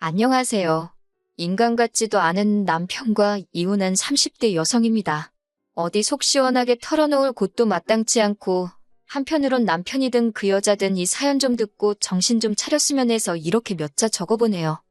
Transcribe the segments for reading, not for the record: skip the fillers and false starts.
안녕하세요. 인간 같지도 않은 남편과 이혼한 30대 여성입니다. 어디 속 시원하게 털어놓을 곳도 마땅치 않고 한편으론 남편이든 그 여자든 이 사연 좀 듣고 정신 좀 차렸으면 해서 이렇게 몇 자 적어보네요.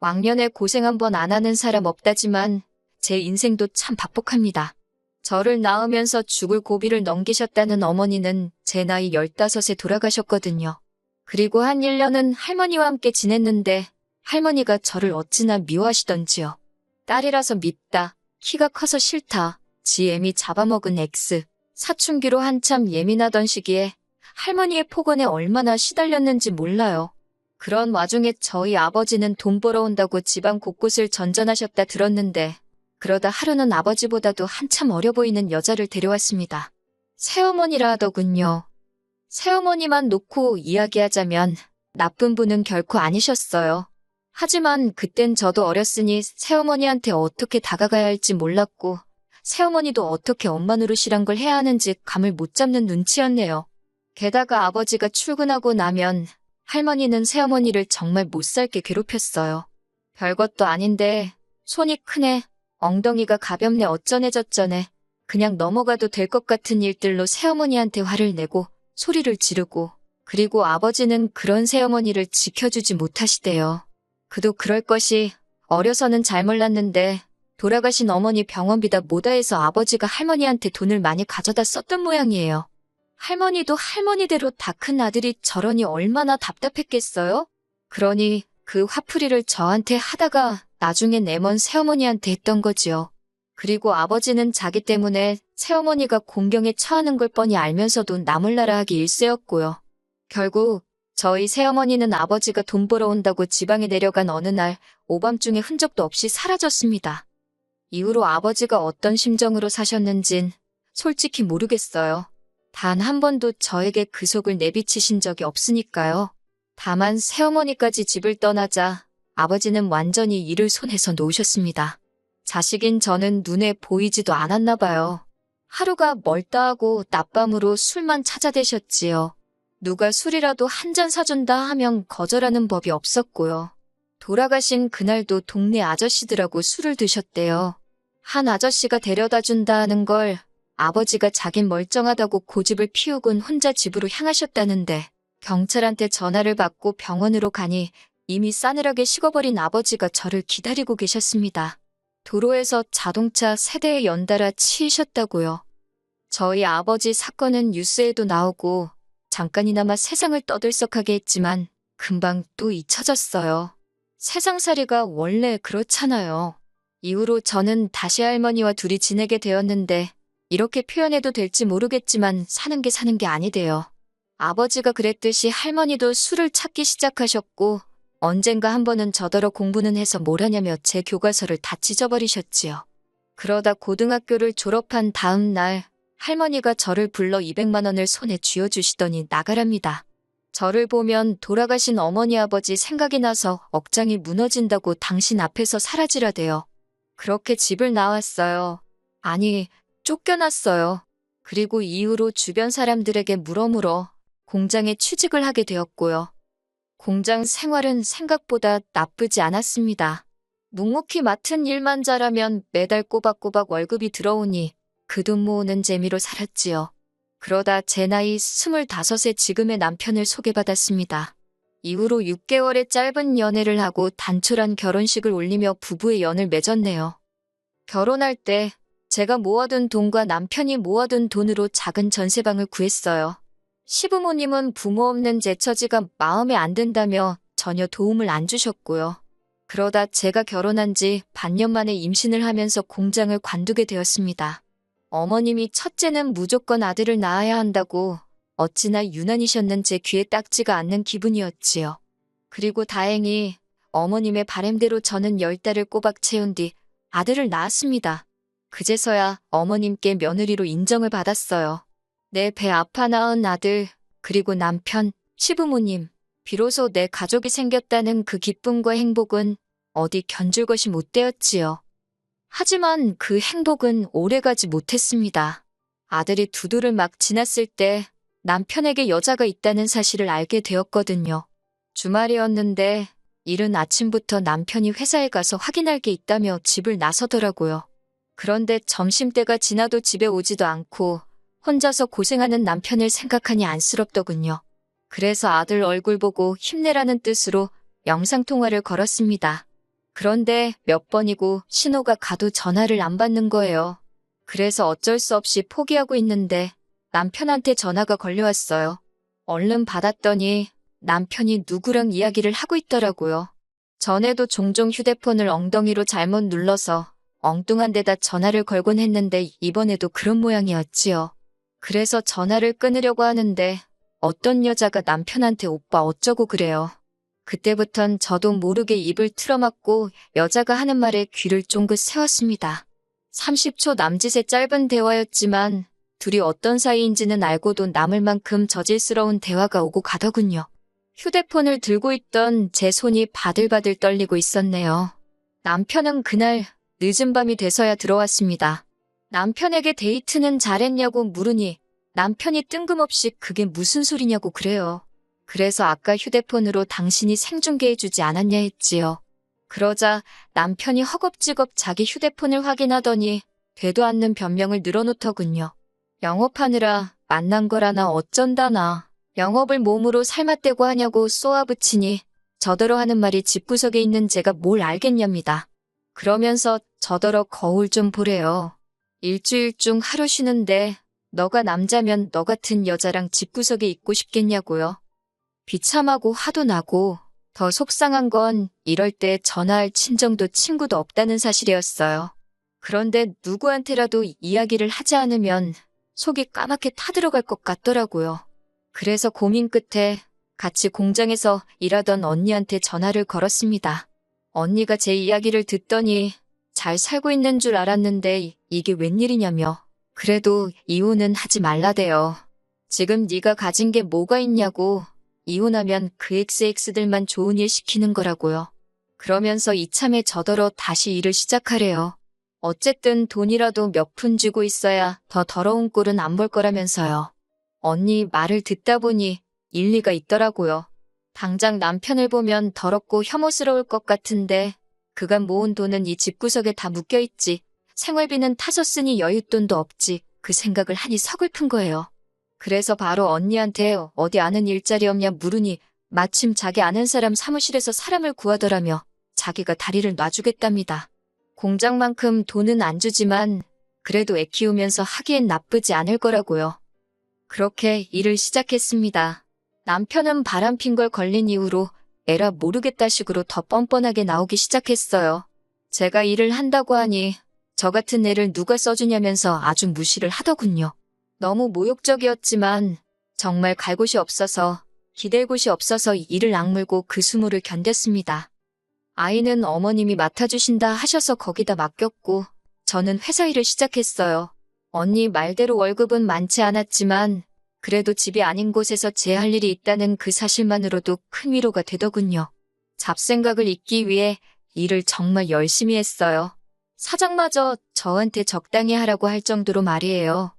왕년에 고생 한 번 안 하는 사람 없다지만 제 인생도 참 박복합니다. 저를 낳으면서 죽을 고비를 넘기셨다는 어머니는 제 나이 15에 돌아가셨거든요. 그리고 한 1년은 할머니와 함께 지냈는데 할머니가 저를 어찌나 미워하시던지요. 딸이라서 밉다, 키가 커서 싫다, 지 애미 잡아먹은 X, 사춘기로 한참 예민하던 시기에 할머니의 폭언에 얼마나 시달렸는지 몰라요. 그런 와중에 저희 아버지는 돈 벌어온다고 집안 곳곳을 전전하셨다 들었는데 그러다 하루는 아버지보다도 한참 어려 보이는 여자를 데려왔습니다. 새어머니라 하더군요. 새어머니만 놓고 이야기하자면 나쁜 분은 결코 아니셨어요. 하지만 그땐 저도 어렸으니 새어머니한테 어떻게 다가가야 할지 몰랐고 새어머니도 어떻게 엄마 노릇이란 걸 해야 하는지 감을 못 잡는 눈치였네요. 게다가 아버지가 출근하고 나면 할머니는 새어머니를 정말 못살게 괴롭혔어요. 별것도 아닌데 손이 크네, 엉덩이가 가볍네 어쩌네 저쩌네 그냥 넘어가도 될 것 같은 일들로 새어머니한테 화를 내고 소리를 지르고 그리고 아버지는 그런 새어머니를 지켜주지 못하시대요. 그도 그럴 것이 어려서는 잘 몰랐는데 돌아가신 어머니 병원비다 뭐다 해서 아버지가 할머니한테 돈을 많이 가져다 썼던 모양이에요. 할머니도 할머니대로 다 큰 아들이 저러니 얼마나 답답했겠어요? 그러니 그 화풀이를 저한테 하다가 나중에 내 먼 새어머니한테 했던 거지요. 그리고 아버지는 자기 때문에 새어머니가 공경에 처하는 걸 뻔히 알면서도 나몰라라 하기 일쑤였고요. 결국 저희 새어머니는 아버지가 돈 벌어온다고 지방에 내려간 어느 날 오밤중에 흔적도 없이 사라졌습니다. 이후로 아버지가 어떤 심정으로 사셨는진 솔직히 모르겠어요. 단 한 번도 저에게 그 속을 내비치신 적이 없으니까요. 다만 새어머니까지 집을 떠나자 아버지는 완전히 일을 손에서 놓으셨습니다. 자식인 저는 눈에 보이지도 않았나 봐요. 하루가 멀다 하고 낮밤으로 술만 찾아대셨지요. 누가 술이라도 한 잔 사준다 하면 거절하는 법이 없었고요. 돌아가신 그날도 동네 아저씨들하고 술을 드셨대요. 한 아저씨가 데려다 준다 하는 걸 아버지가 자긴 멀쩡하다고 고집을 피우곤 혼자 집으로 향하셨다는데 경찰한테 전화를 받고 병원으로 가니 이미 싸늘하게 식어버린 아버지가 저를 기다리고 계셨습니다. 도로에서 자동차 세대에 연달아 치이셨다고요. 저희 아버지 사건은 뉴스에도 나오고 잠깐이나마 세상을 떠들썩하게 했지만 금방 또 잊혀졌어요. 세상살이가 원래 그렇잖아요. 이후로 저는 다시 할머니와 둘이 지내게 되었는데 이렇게 표현해도 될지 모르겠지만 사는 게 아니대요. 아버지가 그랬듯이 할머니도 술을 찾기 시작하셨고 언젠가 한 번은 저더러 공부는 해서 뭘 하냐며 제 교과서를 다 찢어버리셨지요. 그러다 고등학교를 졸업한 다음 날 할머니가 저를 불러 200만 원을 손에 쥐어주시더니 나가랍니다. 저를 보면 돌아가신 어머니 아버지 생각이 나서 억장이 무너진다고 당신 앞에서 사라지라대요. 그렇게 집을 나왔어요. 아니, 쫓겨났어요. 그리고 이후로 주변 사람들에게 물어물어 공장에 취직을 하게 되었고요. 공장 생활은 생각보다 나쁘지 않았습니다. 묵묵히 맡은 일만 잘하면 매달 꼬박꼬박 월급이 들어오니 그 돈 모으는 재미로 살았지요. 그러다 제 나이 25에 지금의 남편을 소개받았습니다. 이후로 6개월의 짧은 연애를 하고 단촐한 결혼식을 올리며 부부의 연을 맺었네요. 결혼할 때 제가 모아둔 돈과 남편이 모아둔 돈으로 작은 전세방을 구했어요. 시부모님은 부모 없는 제 처지가 마음에 안 든다며 전혀 도움을 안 주셨고요. 그러다 제가 결혼한 지 반년 만에 임신을 하면서 공장을 관두게 되었습니다. 어머님이 첫째는 무조건 아들을 낳아야 한다고 어찌나 유난이셨는 제 귀에 딱지가 않는 기분이었지요. 그리고 다행히 어머님의 바램대로 저는 10달을 꼬박 채운 뒤 아들을 낳았습니다. 그제서야 어머님께 며느리로 인정을 받았어요. 내 배 아파 낳은 아들, 그리고 남편, 시부모님, 비로소 내 가족이 생겼다는 그 기쁨과 행복은 어디 견줄 것이 못 되었지요. 하지만 그 행복은 오래가지 못했습니다. 아들이 2돌을 막 지났을 때 남편에게 여자가 있다는 사실을 알게 되었거든요. 주말이었는데 이른 아침부터 남편이 회사에 가서 확인할 게 있다며 집을 나서더라고요. 그런데 점심때가 지나도 집에 오지도 않고 혼자서 고생하는 남편을 생각하니 안쓰럽더군요. 그래서 아들 얼굴 보고 힘내라는 뜻으로 영상통화를 걸었습니다. 그런데 몇 번이고 신호가 가도 전화를 안 받는 거예요. 그래서 어쩔 수 없이 포기하고 있는데 남편한테 전화가 걸려왔어요. 얼른 받았더니 남편이 누구랑 이야기를 하고 있더라고요. 전에도 종종 휴대폰을 엉덩이로 잘못 눌러서 엉뚱한 데다 전화를 걸곤 했는데 이번에도 그런 모양이었지요. 그래서 전화를 끊으려고 하는데 어떤 여자가 남편한테 오빠 어쩌고 그래요. 그때부턴 저도 모르게 입을 틀어막고 여자가 하는 말에 귀를 쫑긋 세웠습니다. 30초 남짓의 짧은 대화였지만 둘이 어떤 사이인지는 알고도 남을 만큼 저질스러운 대화가 오고 가더군요. 휴대폰을 들고 있던 제 손이 바들바들 떨리고 있었네요. 남편은 그날 늦은 밤이 돼서야 들어왔습니다. 남편에게 데이트는 잘했냐고 물으니 남편이 뜬금없이 그게 무슨 소리냐고 그래요. 그래서 아까 휴대폰으로 당신이 생중계해주지 않았냐 했지요. 그러자 남편이 허겁지겁 자기 휴대폰을 확인하더니 되도 않는 변명을 늘어놓더군요. 영업하느라 만난 거라나 어쩐다나 영업을 몸으로 삶아떼고 하냐고 쏘아붙이니 저더러 하는 말이 집구석에 있는 제가 뭘 알겠냐입니다. 그러면서 저더러 거울 좀 보래요. 일주일 중 하루 쉬는데 너가 남자면 너 같은 여자랑 집구석에 있고 싶겠냐고요. 비참하고 화도 나고 더 속상한 건 이럴 때 전화할 친정도 친구도 없다는 사실이었어요. 그런데 누구한테라도 이야기를 하지 않으면 속이 까맣게 타들어갈 것 같더라고요. 그래서 고민 끝에 같이 공장에서 일하던 언니한테 전화를 걸었습니다. 언니가 제 이야기를 듣더니 잘 살고 있는 줄 알았는데 이게 웬일이냐며 그래도 이혼은 하지 말라대요. 지금 네가 가진 게 뭐가 있냐고 이혼하면 그 XX들만 좋은 일 시키는 거라고요. 그러면서 이참에 저더러 다시 일을 시작하래요. 어쨌든 돈이라도 몇 푼 쥐고 있어야 더 더러운 꼴은 안 볼 거라면서요. 언니 말을 듣다 보니 일리가 있더라고요. 당장 남편을 보면 더럽고 혐오스러울 것 같은데 그간 모은 돈은 이 집구석에 다 묶여있지. 생활비는 타서 쓰니 여윳돈도 없지. 그 생각을 하니 서글픈 거예요. 그래서 바로 언니한테 어디 아는 일자리 없냐 물으니 마침 자기 아는 사람 사무실에서 사람을 구하더라며 자기가 다리를 놔주겠답니다. 공장만큼 돈은 안 주지만 그래도 애 키우면서 하기엔 나쁘지 않을 거라고요. 그렇게 일을 시작했습니다. 남편은 바람핀 걸 걸린 이후로 에라 모르겠다 식으로 더 뻔뻔하게 나오기 시작했어요. 제가 일을 한다고 하니 저 같은 애를 누가 써주냐면서 아주 무시를 하더군요. 너무 모욕적이었지만 정말 갈 곳이 없어서 기댈 곳이 없어서 이를 악물고 그 수모를 견뎠습니다. 아이는 어머님이 맡아주신다 하셔서 거기다 맡겼고 저는 회사 일을 시작했어요. 언니 말대로 월급은 많지 않았지만 그래도 집이 아닌 곳에서 제 할 일이 있다는 그 사실만으로도 큰 위로가 되더군요. 잡생각을 잊기 위해 일을 정말 열심히 했어요. 사장마저 저한테 적당히 하라고 할 정도로 말이에요.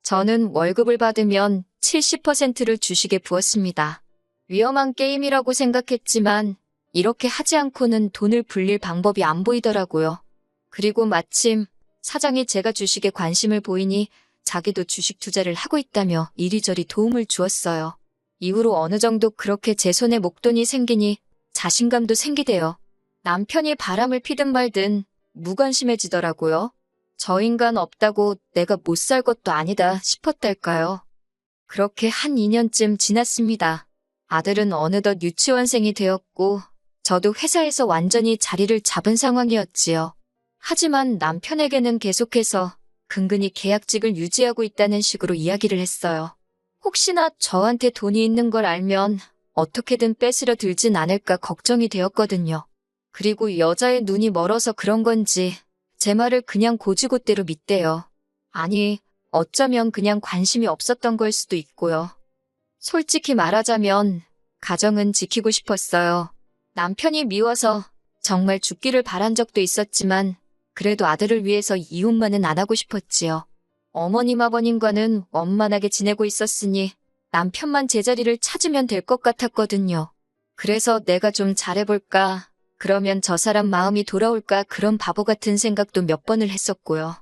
저는 월급을 받으면 70%를 주식에 부었습니다. 위험한 게임이라고 생각했지만 이렇게 하지 않고는 돈을 불릴 방법이 안 보이더라고요. 그리고 마침 사장이 제가 주식에 관심을 보이니 자기도 주식 투자를 하고 있다며 이리저리 도움을 주었어요. 이후로 어느 정도 그렇게 제 손에 목돈이 생기니 자신감도 생기대요. 남편이 바람을 피든 말든 무관심해지더라고요. 저 인간 없다고 내가 못 살 것도 아니다 싶었달까요. 그렇게 한 2년쯤 지났습니다. 아들은 어느덧 유치원생이 되었고 저도 회사에서 완전히 자리를 잡은 상황이었지요. 하지만 남편에게는 계속해서 근근히 계약직을 유지하고 있다는 식으로 이야기를 했어요. 혹시나 저한테 돈이 있는 걸 알면 어떻게든 뺏으려 들진 않을까 걱정이 되었거든요. 그리고 여자의 눈이 멀어서 그런 건지 제 말을 그냥 고지고대로 믿대요. 아니, 어쩌면 그냥 관심이 없었던 걸 수도 있고요. 솔직히 말하자면 가정은 지키고 싶었어요. 남편이 미워서 정말 죽기를 바란 적도 있었지만 그래도 아들을 위해서 이혼만은 안 하고 싶었지요. 어머님 아버님과는 원만하게 지내고 있었으니 남편만 제자리를 찾으면 될 것 같았거든요. 그래서 내가 좀 잘해볼까? 그러면 저 사람 마음이 돌아올까? 그런 바보 같은 생각도 몇 번을 했었고요.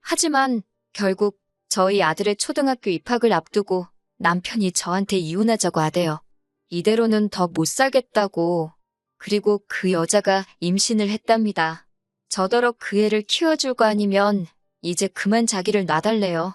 하지만 결국 저희 아들의 초등학교 입학을 앞두고 남편이 저한테 이혼하자고 하대요. 이대로는 더 못 살겠다고. 그리고 그 여자가 임신을 했답니다. 저더러 그 애를 키워줄 거 아니면 이제 그만 자기를 놔달래요.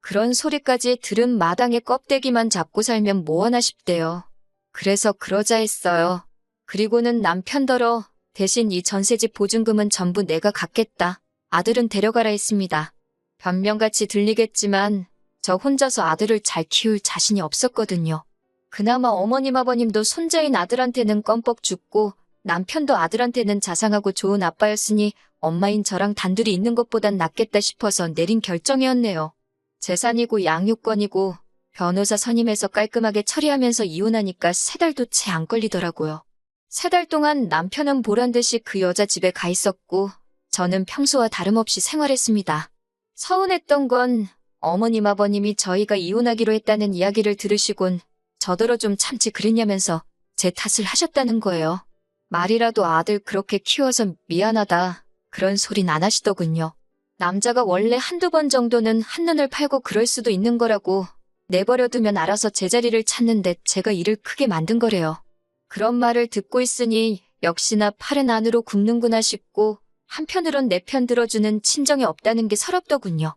그런 소리까지 들은 마당에 껍데기만 잡고 살면 뭐하나 싶대요. 그래서 그러자 했어요. 그리고는 남편더러 대신 이 전세집 보증금은 전부 내가 갚겠다. 아들은 데려가라 했습니다. 변명같이 들리겠지만 저 혼자서 아들을 잘 키울 자신이 없었거든요. 그나마 어머님 아버님도 손자인 아들한테는 껌뻑 죽고 남편도 아들한테는 자상하고 좋은 아빠였으니 엄마인 저랑 단둘이 있는 것보단 낫겠다 싶어서 내린 결정이었네요. 재산이고 양육권이고 변호사 선임해서 깔끔하게 처리하면서 이혼하니까 3달도 채 안 걸리더라고요. 3달 동안 남편은 보란듯이 그 여자 집에 가 있었고 저는 평소와 다름없이 생활했습니다. 서운했던 건 어머님 아버님이 저희가 이혼하기로 했다는 이야기를 들으시곤 저더러 좀 참지 그랬냐면서 제 탓을 하셨다는 거예요. 말이라도 아들 그렇게 키워서 미안하다 그런 소린 안 하시더군요. 남자가 원래 한두 번 정도는 한눈을 팔고 그럴 수도 있는 거라고 내버려두면 알아서 제자리를 찾는데 제가 일을 크게 만든 거래요. 그런 말을 듣고 있으니 역시나 팔은 안으로 굽는구나 싶고 한편으론 내 편 들어주는 친정이 없다는 게 서럽더군요.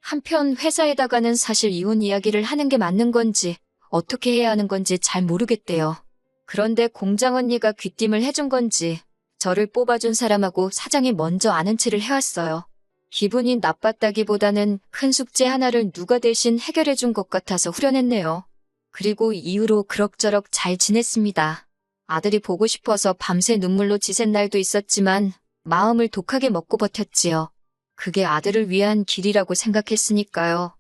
한편 회사에다가는 사실 이혼 이야기를 하는 게 맞는 건지 어떻게 해야 하는 건지 잘 모르겠대요. 그런데 공장 언니가 귀띔을 해준 건지 저를 뽑아준 사람하고 사장이 먼저 아는 체를 해왔어요. 기분이 나빴다기보다는 큰 숙제 하나를 누가 대신 해결해준 것 같아서 후련했네요. 그리고 이후로 그럭저럭 잘 지냈습니다. 아들이 보고 싶어서 밤새 눈물로 지샌 날도 있었지만 마음을 독하게 먹고 버텼지요. 그게 아들을 위한 길이라고 생각했으니까요.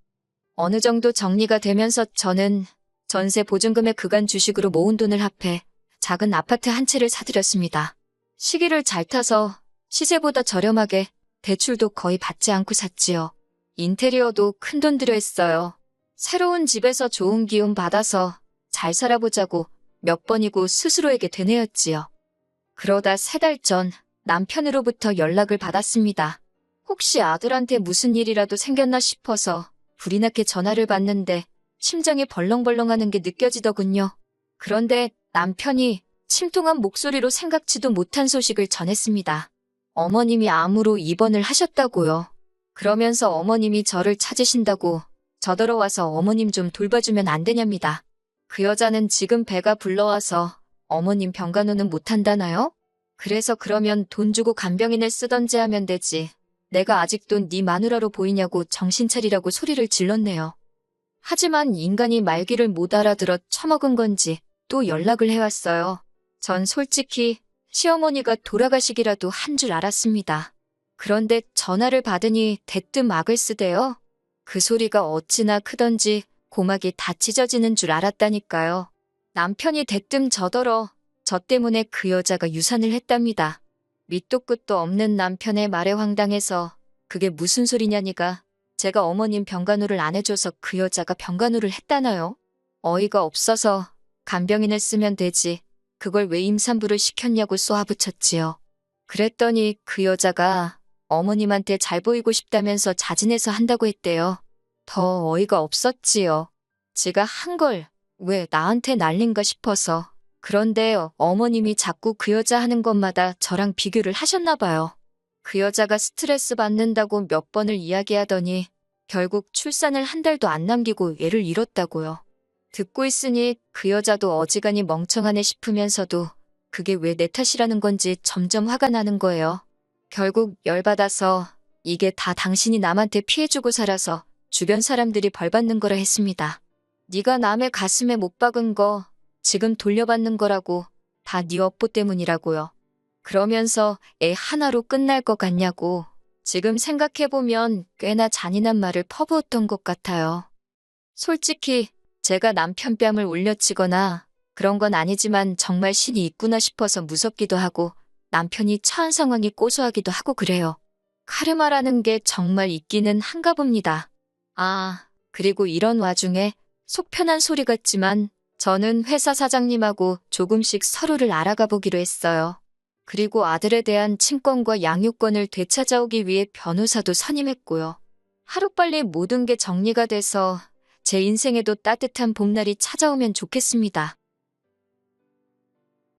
어느 정도 정리가 되면서 저는 전세 보증금의 그간 주식으로 모은 돈을 합해 작은 아파트 한 채를 사들였습니다. 시기를 잘 타서 시세보다 저렴하게 대출도 거의 받지 않고 샀지요. 인테리어도 큰돈 들여 했어요. 새로운 집에서 좋은 기운 받아서 잘 살아보자고 몇 번이고 스스로에게 되뇌었지요. 그러다 3달 전 남편으로부터 연락을 받았습니다. 혹시 아들한테 무슨 일이라도 생겼나 싶어서 불이 나게 전화를 받는데 심장이 벌렁벌렁하는 게 느껴지더군요. 그런데 남편이 침통한 목소리로 생각지도 못한 소식을 전했습니다. 어머님이 암으로 입원을 하셨다고요. 그러면서 어머님이 저를 찾으신다고 저더러 와서 어머님 좀 돌봐주면 안 되냐입니다. 그 여자는 지금 배가 불러와서 어머님 병간호는 못한다나요? 그래서 그러면 돈 주고 간병인을 쓰던지 하면 되지. 내가 아직도 네 마누라로 보이냐고 정신 차리라고 소리를 질렀네요. 하지만 인간이 말귀를 못 알아들어 처먹은 건지 또 연락을 해왔어요. 전 솔직히 시어머니가 돌아가시기라도 한 줄 알았습니다. 그런데 전화를 받으니 대뜸 악을 쓰대요. 그 소리가 어찌나 크던지 고막이 다 찢어지는 줄 알았다니까요. 남편이 대뜸 저더러 저 때문에 그 여자가 유산을 했답니다. 밑도 끝도 없는 남편의 말에 황당해서 그게 무슨 소리냐니가 제가 어머님 병간호를 안 해줘서 그 여자가 병간호를 했다나요? 어이가 없어서 간병인을 쓰면 되지. 그걸 왜 임산부를 시켰냐고 쏘아붙였지요. 그랬더니 그 여자가 어머님한테 잘 보이고 싶다면서 자진해서 한다고 했대요. 더 어이가 없었지요. 지가 한 걸 왜 나한테 날린가 싶어서. 그런데 어머님이 자꾸 그 여자 하는 것마다 저랑 비교를 하셨나 봐요. 그 여자가 스트레스 받는다고 몇 번을 이야기하더니 결국 출산을 한 달도 안 남기고 애를 잃었다고요. 듣고 있으니 그 여자도 어지간히 멍청하네 싶으면서도 그게 왜 내 탓이라는 건지 점점 화가 나는 거예요. 결국 열받아서 이게 다 당신이 남한테 피해주고 살아서 주변 사람들이 벌받는 거라 했습니다. 네가 남의 가슴에 못 박은 거 지금 돌려받는 거라고 다 네 업보 때문이라고요. 그러면서 애 하나로 끝날 것 같냐고 지금 생각해보면 꽤나 잔인한 말을 퍼부었던 것 같아요. 솔직히 제가 남편 뺨을 울려치거나 그런 건 아니지만 정말 신이 있구나 싶어서 무섭기도 하고 남편이 처한 상황이 고소하기도 하고 그래요. 카르마라는 게 정말 있기는 한가 봅니다. 아, 그리고 이런 와중에 속 편한 소리 같지만 저는 회사 사장님하고 조금씩 서로를 알아가 보기로 했어요. 그리고 아들에 대한 친권과 양육권을 되찾아오기 위해 변호사도 선임했고요. 하루빨리 모든 게 정리가 돼서 제 인생에도 따뜻한 봄날이 찾아오면 좋겠습니다.